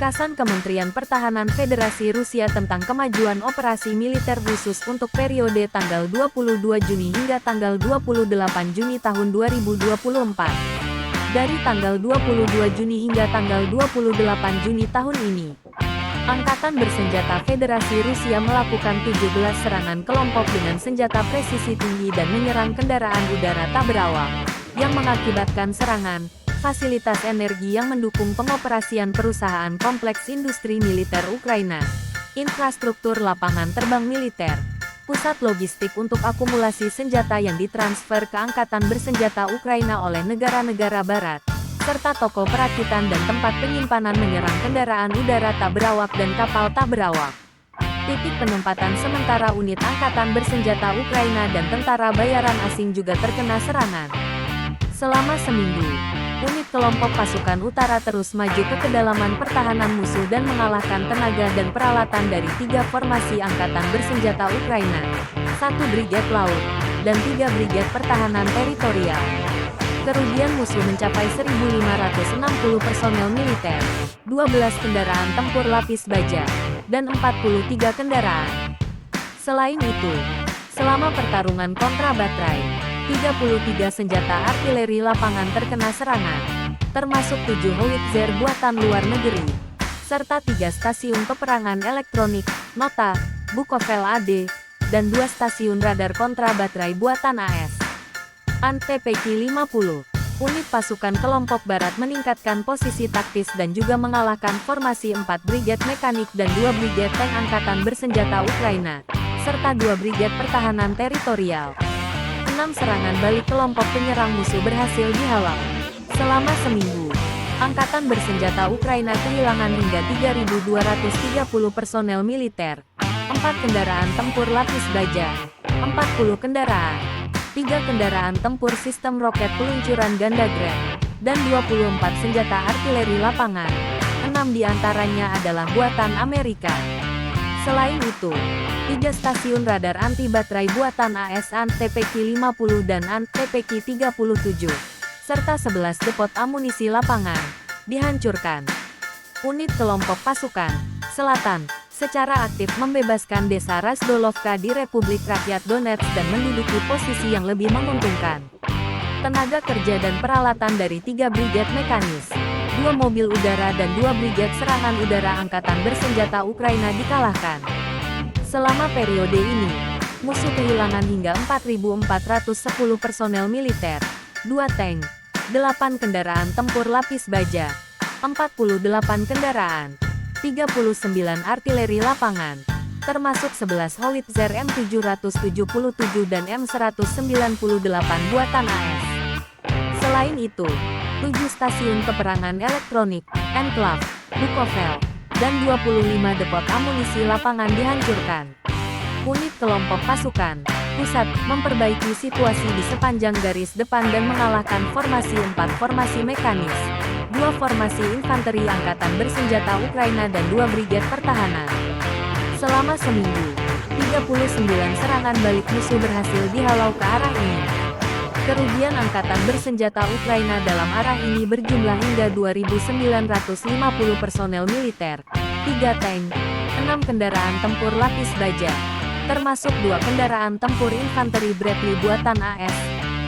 Ringkasan Kementerian Pertahanan Federasi Rusia tentang kemajuan operasi militer khusus untuk periode tanggal 22 Juni hingga tanggal 28 Juni tahun 2024. Dari tanggal 22 Juni hingga tanggal 28 Juni tahun ini, Angkatan Bersenjata Federasi Rusia melakukan 17 serangan kelompok dengan senjata presisi tinggi dan menyerang kendaraan udara tak berawak, yang mengakibatkan serangan fasilitas energi yang mendukung pengoperasian perusahaan kompleks industri militer Ukraina, infrastruktur lapangan terbang militer, pusat logistik untuk akumulasi senjata yang ditransfer ke Angkatan Bersenjata Ukraina oleh negara-negara barat, serta toko perakitan dan tempat penyimpanan menyerang kendaraan udara tak berawak dan kapal tak berawak. Titik penempatan sementara unit Angkatan Bersenjata Ukraina dan tentara bayaran asing juga terkena serangan. Selama seminggu, unit kelompok pasukan utara terus maju ke kedalaman pertahanan musuh dan mengalahkan tenaga dan peralatan dari 3 formasi Angkatan Bersenjata Ukraina, 1 Brigade Laut, dan 3 Brigade Pertahanan Teritorial. Kerugian musuh mencapai 1.560 personel militer, 12 kendaraan tempur lapis baja, dan 43 kendaraan. Selain itu, selama pertarungan kontra baterai, 33 senjata artileri lapangan terkena serangan, termasuk 7 howitzer buatan luar negeri, serta 3 stasiun peperangan elektronik, Nota, Bukovel AD, dan 2 stasiun radar kontra baterai buatan AS. AN-TPK-50, unit pasukan kelompok barat meningkatkan posisi taktis dan juga mengalahkan formasi 4 Brigade Mekanik dan 2 Brigade Tank Angkatan Bersenjata Ukraina, serta 2 Brigade Pertahanan Teritorial. 6 serangan balik kelompok penyerang musuh berhasil dihalau. Selama seminggu, Angkatan Bersenjata Ukraina kehilangan hingga 3.230 personel militer, 4 kendaraan tempur lapis baja, 40 kendaraan, 3 kendaraan tempur sistem roket peluncuran ganda Grad, dan 24 senjata artileri lapangan, 6 diantaranya adalah buatan Amerika. Selain itu, 3 stasiun radar anti-baterai buatan AS AN-TPK-50 dan AN-TPK-37, serta 11 depot amunisi lapangan, dihancurkan. Unit kelompok pasukan Selatan secara aktif membebaskan desa Razdolovka di Republik Rakyat Donetsk dan menduduki posisi yang lebih menguntungkan. Tenaga kerja dan peralatan dari 3 Brigade Mekanis, 2 mobil udara dan 2 Brigade Serangan Udara Angkatan Bersenjata Ukraina dikalahkan. Selama periode ini, musuh kehilangan hingga 4.410 personel militer, 2 tank, 8 kendaraan tempur lapis baja, 48 kendaraan, 39 artileri lapangan, termasuk 11 howitzer M777 dan M198 buatan AS. Selain itu, 7 stasiun peperangan elektronik, Enclave, Bukovel, dan 25 depot amunisi lapangan dihancurkan. Unit kelompok pasukan Pusat memperbaiki situasi di sepanjang garis depan dan mengalahkan formasi 4 formasi mekanis, 2 formasi infanteri Angkatan Bersenjata Ukraina dan 2 Brigade Pertahanan. Selama seminggu, 39 serangan balik musuh berhasil dihalau ke arah ini. Kerugian Angkatan Bersenjata Ukraina dalam arah ini berjumlah hingga 2.950 personel militer, 3 tank, 6 kendaraan tempur lapis baja, termasuk 2 kendaraan tempur infanteri Bradley buatan AS,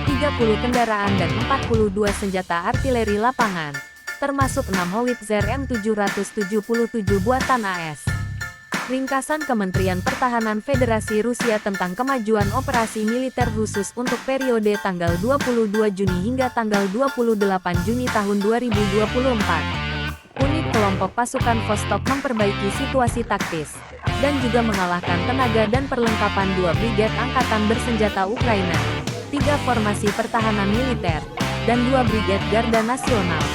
30 kendaraan dan 42 senjata artileri lapangan, termasuk 6 howitzer M777 buatan AS. Ringkasan Kementerian Pertahanan Federasi Rusia tentang kemajuan operasi militer khusus untuk periode tanggal 22 Juni hingga tanggal 28 Juni tahun 2024. Unit kelompok pasukan Vostok memperbaiki situasi taktis, dan juga mengalahkan tenaga dan perlengkapan 2 Brigade Angkatan Bersenjata Ukraina, 3 formasi pertahanan militer, dan 2 Brigade Garda Nasional.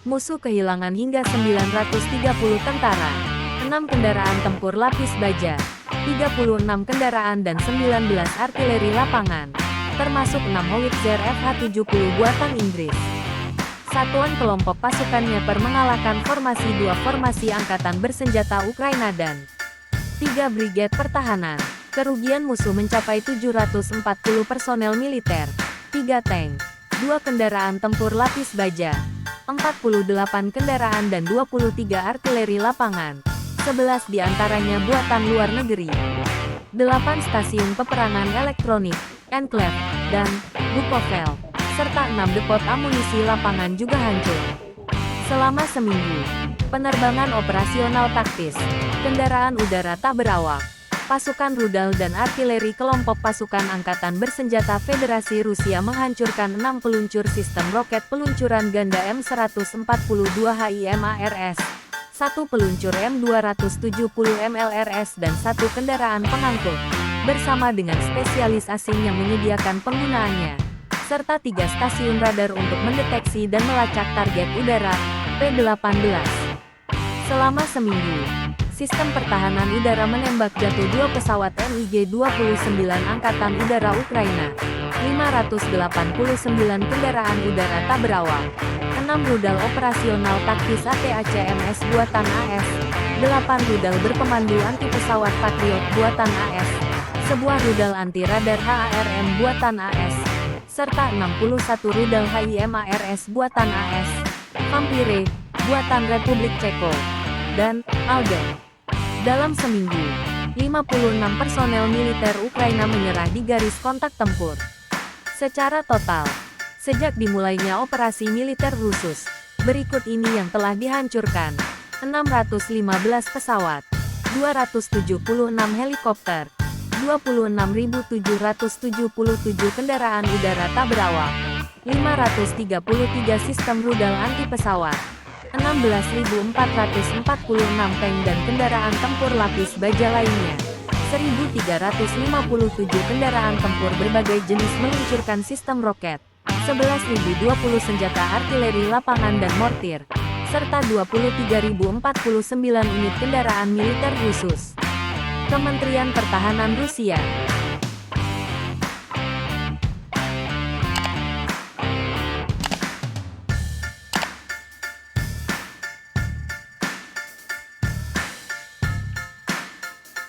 Musuh kehilangan hingga 930 tentara, 6 kendaraan tempur lapis baja, 36 kendaraan dan 19 artileri lapangan, termasuk 6 howitzer FH-70 buatan Inggris. Satuan kelompok pasukan Dnieper mengalahkan formasi 2 formasi Angkatan Bersenjata Ukraina dan 3 Brigade Pertahanan. Kerugian musuh mencapai 740 personel militer, 3 tank, 2 kendaraan tempur lapis baja, 48 kendaraan dan 23 artileri lapangan. 11 diantaranya buatan luar negeri. 8 stasiun peperangan elektronik, enclave, dan Bukovel, serta 6 depot amunisi lapangan juga hancur. Selama seminggu, penerbangan operasional taktis, kendaraan udara tak berawak, pasukan rudal dan artileri kelompok pasukan angkatan bersenjata Federasi Rusia menghancurkan 6 peluncur sistem roket peluncuran ganda M142 HIMARS, 1 peluncur M270 MLRS dan 1 kendaraan pengangkut, bersama dengan spesialis asing yang menyediakan penggunaannya, serta 3 stasiun radar untuk mendeteksi dan melacak target udara, P-18. Selama seminggu, sistem pertahanan udara menembak jatuh 2 pesawat MiG-29 Angkatan Udara Ukraina, 589 kendaraan udara tak berawak, 6 rudal operasional taktis ATACMS buatan AS, 8 rudal berpemandu anti-pesawat Patriot buatan AS, sebuah rudal anti-radar HARM buatan AS, serta 61 rudal HIMARS buatan AS, Vampire, buatan Republik Ceko, dan Alden. Dalam seminggu, 56 personel militer Ukraina menyerah di garis kontak tempur. Secara total, sejak dimulainya operasi militer khusus, berikut ini yang telah dihancurkan: 615 pesawat, 276 helikopter, 26.777 kendaraan udara tak berawak, 533 sistem rudal anti-pesawat, 16.446 tank dan kendaraan tempur lapis baja lainnya, 1.357 kendaraan tempur berbagai jenis meluncurkan sistem roket, 11.020 senjata artileri lapangan dan mortir, serta 23.049 unit kendaraan militer khusus. Kementerian Pertahanan Rusia